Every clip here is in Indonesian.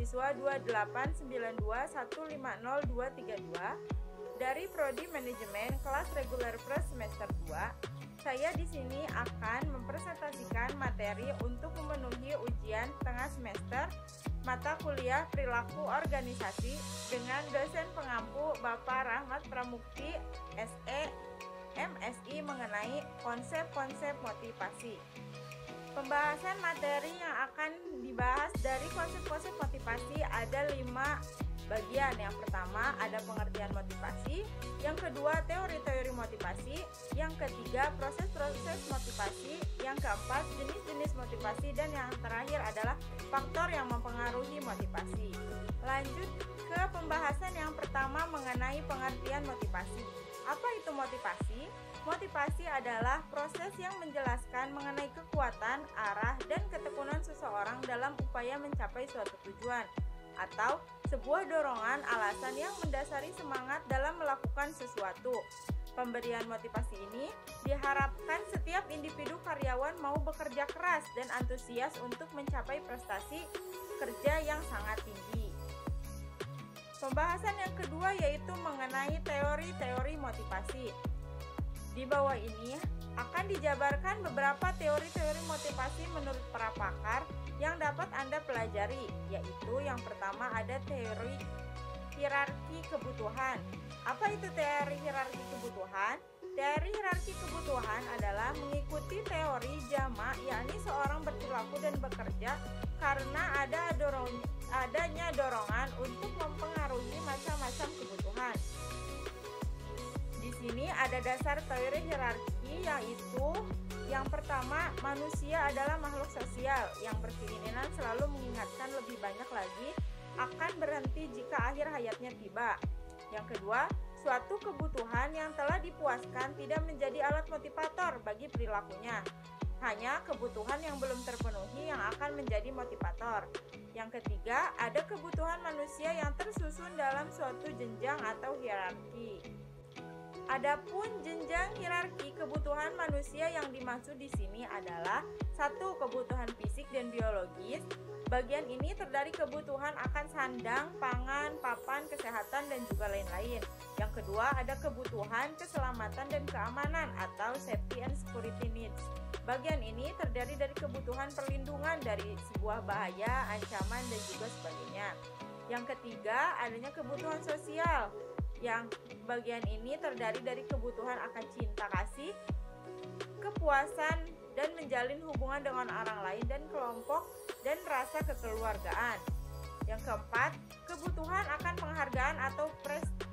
mahasiswa 28921502232 dari Prodi Manajemen kelas reguler plus semester 2. Saya di sini akan mempresentasikan materi untuk memenuhi ujian tengah semester mata kuliah perilaku organisasi dengan dosen pengampu Bapak Rahmat Pramukti, SE, MSI mengenai konsep-konsep motivasi. Pembahasan materi yang akan dibahas dari konsep-konsep motivasi ada 5 bagian. Yang pertama ada pengertian motivasi, yang kedua teori-teori motivasi, yang ketiga proses-proses motivasi, yang keempat jenis-jenis motivasi, dan yang terakhir adalah faktor yang mempengaruhi motivasi. Lanjut ke pembahasan yang pertama mengenai pengertian motivasi. Apa itu motivasi? Motivasi adalah proses yang menjelaskan mengenai kekuatan, arah, dan ketekunan seseorang dalam upaya mencapai suatu tujuan atau sebuah dorongan alasan yang mendasari semangat dalam melakukan sesuatu. Pemberian motivasi ini diharapkan setiap individu karyawan mau bekerja keras dan antusias untuk mencapai prestasi kerja yang sangat tinggi. Pembahasan yang kedua yaitu mengenai teori-teori motivasi. Di bawah ini akan dijabarkan beberapa teori-teori motivasi menurut para pakar yang dapat Anda pelajari, yaitu yang pertama ada teori hierarki kebutuhan. Apa itu teori hierarki kebutuhan? Teori hierarki kebutuhan adalah mengikuti teori Jama, yakni seorang berperilaku dan bekerja karena adanya dorongan untuk mempengaruhi macam-macam kebutuhan. Di sini ada dasar teori hierarki, yaitu yang pertama, manusia adalah makhluk sosial yang berkeinginan selalu mengingatkan lebih banyak lagi akan berhenti jika akhir hayatnya tiba. Yang kedua, suatu kebutuhan yang telah dipuaskan tidak menjadi alat motivator bagi perilakunya. Hanya kebutuhan yang belum terpenuhi yang akan menjadi motivator. Yang ketiga, ada kebutuhan manusia yang tersusun dalam suatu jenjang atau hierarki. Adapun jenjang hierarki kebutuhan manusia yang dimaksud di sini adalah satu, kebutuhan fisik dan biologis. Bagian ini terdiri kebutuhan akan sandang, pangan, papan, kesehatan, dan juga lain-lain. Yang kedua, ada kebutuhan keselamatan dan keamanan atau safety and security needs. Bagian ini terdiri dari kebutuhan perlindungan dari sebuah bahaya, ancaman, dan juga sebagainya. Yang ketiga, adanya kebutuhan sosial. Yang bagian ini terdiri dari kebutuhan akan cinta kasih, kepuasan, dan menjalin hubungan dengan orang lain dan kelompok, dan rasa kekeluargaan. Yang keempat, kebutuhan akan penghargaan atau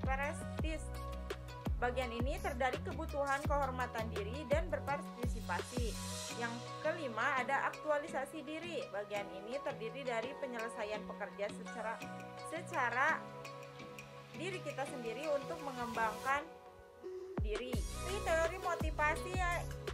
prestis. Bagian ini terdiri kebutuhan kehormatan diri dan berpartisipasi. Yang kelima, ada aktualisasi diri. Bagian ini terdiri dari penyelesaian pekerja secara diri kita sendiri untuk mengembangkan diri. Teori motivasi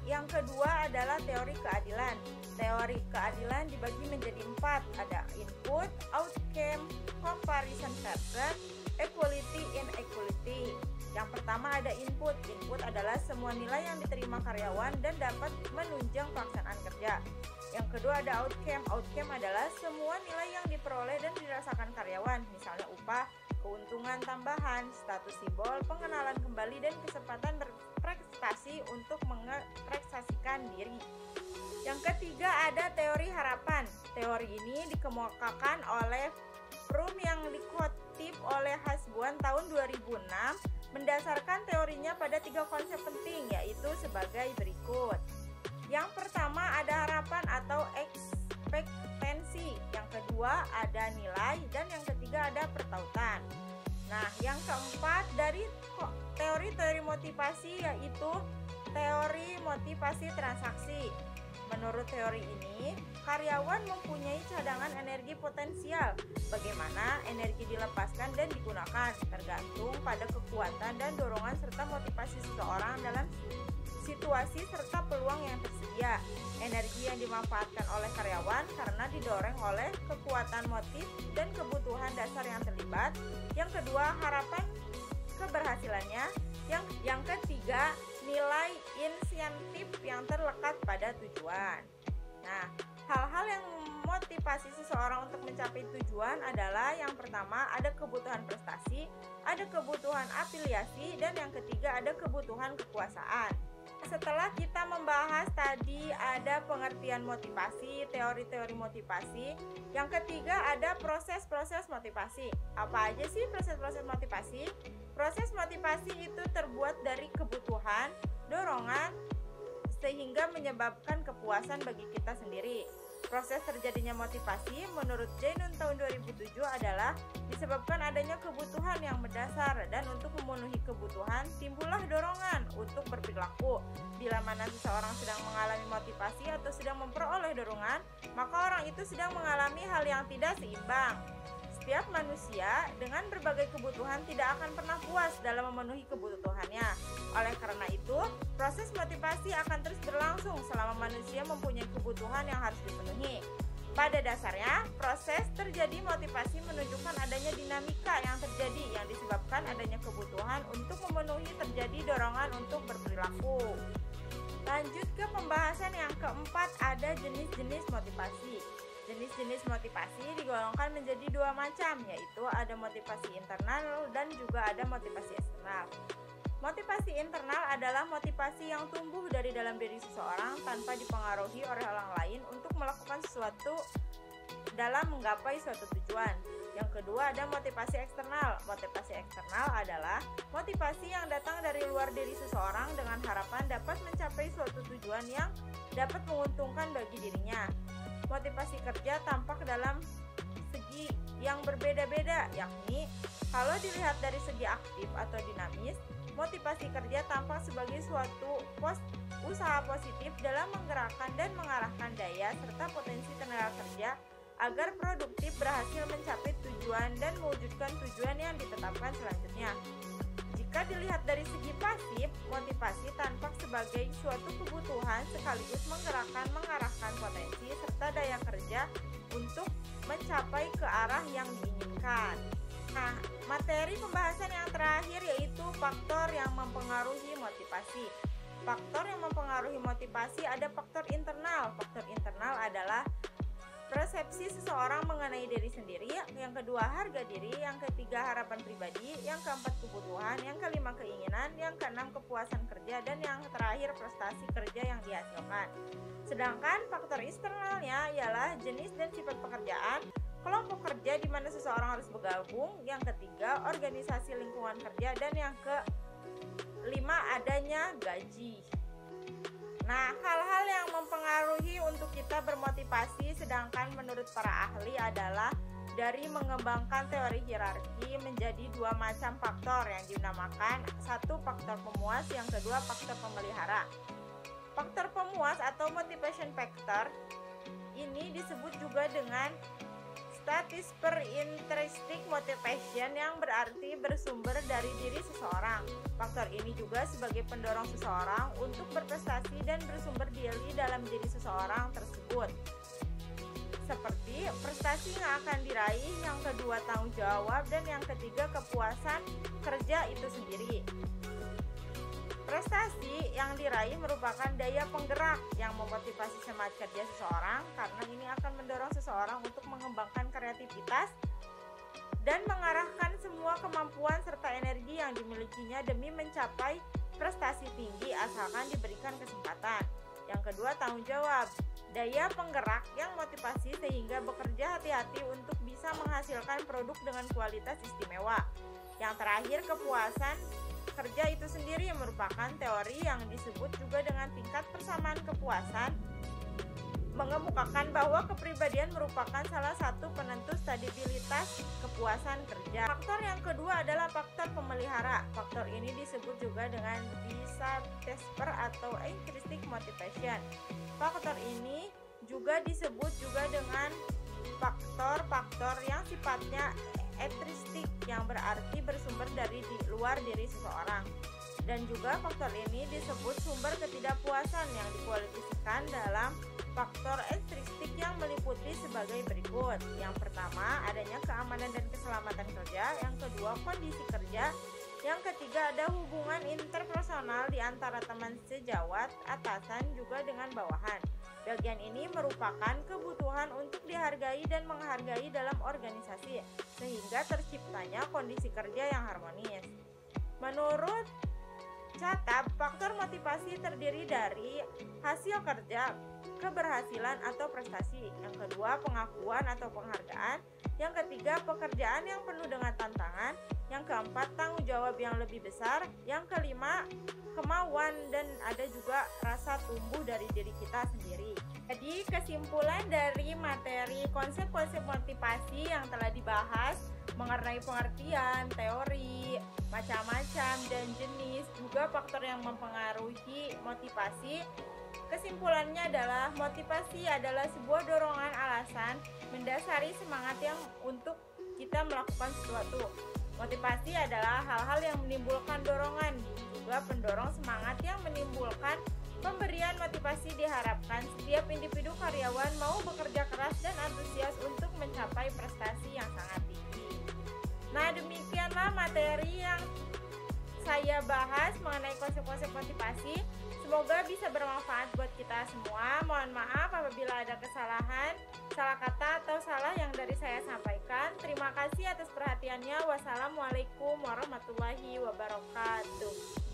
yang kedua adalah teori keadilan. Teori keadilan dibagi menjadi 4, ada input, outcome, comparison pattern, equality, inequality. Yang pertama ada input. Input adalah semua nilai yang diterima karyawan dan dapat menunjang pelaksanaan kerja. Yang kedua ada outcome. Outcome adalah semua nilai yang diperoleh dan dirasakan karyawan, misalnya upah, keuntungan tambahan, status simbol, pengenalan kembali, dan kesempatan berprestasi untuk mengekspresikan diri. Yang ketiga ada teori harapan. Teori ini dikemukakan oleh Fromm yang dikutip oleh Hasbuan tahun 2006, mendasarkan teorinya pada 3 konsep penting, yaitu sebagai berikut. Yang pertama ada harapan atau ekspektasi, yang kedua ada nilai, dan yang ketiga ada pertautan. Nah, yang keempat dari teori-teori motivasi yaitu teori motivasi transaksi. Menurut teori ini, karyawan mempunyai cadangan energi potensial. Bagaimana energi dilepaskan dan digunakan tergantung pada kekuatan dan dorongan serta motivasi seseorang dalam situasi serta peluang yang tersedia. Energi yang dimanfaatkan oleh karyawan karena didorong oleh kekuatan motif dan kebutuhan dasar yang terlibat. Yang kedua, harapan keberhasilannya. Yang ketiga, nilai insentif yang terlekat pada tujuan. Nah, hal-hal yang memotivasi seseorang untuk mencapai tujuan adalah yang pertama ada kebutuhan prestasi, ada kebutuhan afiliasi, dan yang ketiga ada kebutuhan kekuasaan. Setelah kita membahas tadi ada pengertian motivasi, teori-teori motivasi, yang ketiga ada proses-proses motivasi. Apa aja sih proses-proses motivasi? Proses motivasi itu terbuat dari kebutuhan, dorongan, sehingga menyebabkan kepuasan bagi kita sendiri. Proses terjadinya motivasi menurut Jainun tahun 2007 adalah disebabkan adanya kebutuhan yang mendasar, dan untuk memenuhi kebutuhan timbullah dorongan untuk berperilaku. Bila mana seseorang sedang mengalami motivasi atau sedang memperoleh dorongan, maka orang itu sedang mengalami hal yang tidak seimbang. Setiap manusia dengan berbagai kebutuhan tidak akan pernah puas dalam memenuhi kebutuhannya. Oleh karena itu, proses motivasi akan terus berlangsung selama manusia mempunyai kebutuhan yang harus dipenuhi. Pada dasarnya, proses terjadi motivasi menunjukkan adanya dinamika yang terjadi yang disebabkan adanya kebutuhan untuk memenuhi terjadi dorongan untuk berperilaku. Lanjut ke pembahasan yang keempat, ada jenis-jenis motivasi. Jenis-jenis motivasi digolongkan menjadi dua macam, yaitu ada motivasi internal dan juga ada motivasi eksternal. Motivasi internal adalah motivasi yang tumbuh dari dalam diri seseorang tanpa dipengaruhi oleh orang lain untuk melakukan sesuatu dalam menggapai suatu tujuan. Yang kedua ada motivasi eksternal. Motivasi eksternal adalah motivasi yang datang dari luar diri seseorang dengan harapan dapat mencapai suatu tujuan yang dapat menguntungkan bagi dirinya. Motivasi kerja tampak dalam segi yang berbeda-beda, yakni kalau dilihat dari segi aktif atau dinamis, motivasi kerja tampak sebagai suatu usaha positif dalam menggerakkan dan mengarahkan daya serta potensi tenaga kerja agar produktif berhasil mencapai tujuan dan mewujudkan tujuan yang ditetapkan selanjutnya. Jika dilihat dari segi pasif, motivasi tampak sebagai suatu kebutuhan sekaligus menggerakkan, mengarahkan potensi serta daya kerja untuk mencapai ke arah yang diinginkan. Nah, materi pembahasan yang terakhir yaitu faktor yang mempengaruhi motivasi. Faktor yang mempengaruhi motivasi ada faktor internal. Faktor internal adalah persepsi seseorang mengenai diri sendiri, yang kedua harga diri, yang ketiga harapan pribadi, yang keempat kebutuhan, yang kelima keinginan, yang keenam kepuasan kerja, dan yang terakhir prestasi kerja yang dihasilkan. Sedangkan faktor eksternalnya ialah jenis dan sifat pekerjaan, kelompok kerja di mana seseorang harus bergabung, yang ketiga organisasi lingkungan kerja, dan yang kelima adanya gaji. Nah, hal-hal yang mempengaruhi untuk kita bermotivasi sedangkan menurut para ahli adalah dari mengembangkan teori hierarki menjadi dua macam faktor yang dinamakan satu faktor pemuas, yang kedua faktor pemelihara. Faktor pemuas atau motivation factor ini disebut juga dengan status per intrinsic motivation, yang berarti bersumber dari diri seseorang. Faktor ini juga sebagai pendorong seseorang untuk berprestasi dan bersumber dari dalam diri seseorang tersebut. Seperti prestasi yang akan diraih, yang kedua tanggung jawab, dan yang ketiga kepuasan kerja itu sendiri. Prestasi yang diraih merupakan daya penggerak yang memotivasi semangat kerja seseorang, karena ini akan mendorong seseorang untuk mengembangkan kreativitas dan mengarahkan semua kemampuan serta energi yang dimilikinya demi mencapai prestasi tinggi asalkan diberikan kesempatan. Yang kedua tanggung jawab, daya penggerak yang motivasi sehingga bekerja hati-hati untuk bisa menghasilkan produk dengan kualitas istimewa. Yang terakhir kepuasan kerja itu sendiri yang merupakan teori yang disebut juga dengan tingkat persamaan kepuasan, mengemukakan bahwa kepribadian merupakan salah satu penentu stabilitas kepuasan kerja. Faktor yang kedua adalah faktor pemelihara. Faktor ini disebut juga dengan dissatisfier atau intrinsic motivation. Faktor ini juga disebut juga dengan faktor-faktor yang sifatnya intrinsic, yang berarti bersumber dari luar diri seseorang. Dan juga faktor ini disebut sumber ketidakpuasan yang dikualifikasikan dalam faktor ekstrinsic yang meliputi sebagai berikut. Yang pertama adanya keamanan dan keselamatan kerja, yang kedua kondisi kerja, yang ketiga ada hubungan interpersonal di antara teman sejawat, atasan juga dengan bawahan. Bagian ini merupakan kebutuhan untuk dihargai dan menghargai dalam organisasi, sehingga terciptanya kondisi kerja yang harmonis. Menurut Catab, faktor motivasi terdiri dari hasil kerja, keberhasilan atau prestasi. Yang kedua, pengakuan atau penghargaan. Yang ketiga, pekerjaan yang penuh dengan tantangan. Yang keempat, tanggung jawab yang lebih besar. Yang kelima, kemauan, dan ada juga rasa tumbuh dari diri kita sendiri. Jadi, kesimpulan dari materi konsep-konsep motivasi yang telah dibahas mengenai pengertian, teori, macam-macam, dan jenis, juga faktor yang mempengaruhi motivasi. Kesimpulannya adalah motivasi adalah sebuah dorongan alasan mendasari semangat yang untuk kita melakukan sesuatu. Motivasi adalah hal-hal yang menimbulkan dorongan, juga pendorong semangat yang menimbulkan pemberian motivasi. Diharapkan setiap individu karyawan mau bekerja keras dan antusias untuk mencapai prestasi yang sangat tinggi. Nah, demikianlah materi yang saya bahas mengenai konsep-konsep motivasi. Semoga bisa bermanfaat buat kita semua. Mohon maaf apabila ada kesalahan, salah kata atau salah yang dari saya sampaikan. Terima kasih atas perhatiannya. Wassalamualaikum warahmatullahi wabarakatuh.